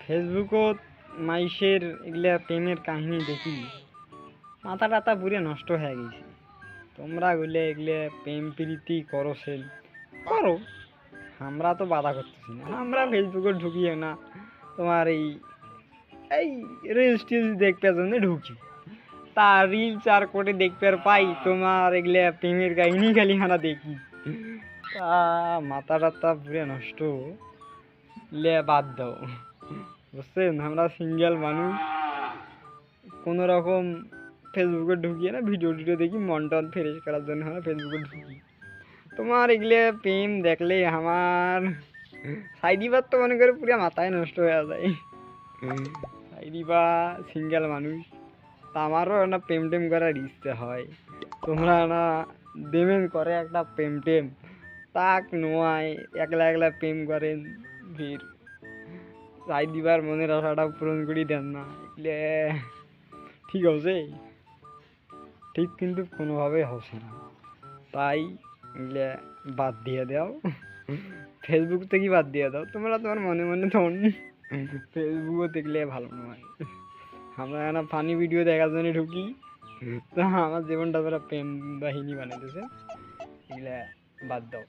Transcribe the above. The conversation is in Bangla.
ফেসবুকত মাইসের এগুলা প্রেমের কাহিনী দেখি মাথা টাথা পুরে নষ্ট হয়ে গেছে। তোমরা গুলে এগুলা প্রেম প্রীতি করো সেল করো, আমরা তো বাধা করতেছি না। আমরা ফেসবুকে ঢুকিয়ে না তোমার এই এই রিলস টিলস দেখবার জন্য ঢুকি, তা রিল চার কোটে দেখবার পাই তোমার এগুলা প্রেমের কাহিনী খালি হানা দেখি। তা মাথা টাথা পুরে নষ্ট, লে বাদ দাও। বুঝছেন, আমরা সিঙ্গেল মানুষ, কোনো রকম ফেসবুকে ঢুকিয়ে না ভিডিও টিডিও দেখি, মন টন ফ্রেশ করার জন্য আমরা ফেসবুকে ঢুকি। তোমার এগুলো প্রেম দেখলে আমার সাইডিবার তো মনে করে পুরো মাথায় নষ্ট হয়ে যায়। সাইডিবা সিঙ্গেল মানুষ, তা আমারও না প্রেম টেম করার ইচ্ছে হয়। তোমরা না দেবেন করে একটা প্রেম টেম, তাক নোয়ায় একলা একলা প্রেম করেন, ফির সাইডিবার মনের আশাটা পূরণ করি দেন না। এগুলো ঠিক আছে? ঠিক কিন্তু কোনোভাবে হচ্ছে না। তাই এগুলো বাদ দিয়ে দাও, ফেসবুক থেকেই বাদ দিয়ে দাও। তোমরা তোমার মনে মনে তখন ফেসবুকও দেখলে ভালো নয়। আমরা না ফানি ভিডিও দেখার জন্য ঢুকি, তো আমার জীবনটা তোরা প্রেম বাহিনী বানাইতেছে। এগুলা বাদ দাও।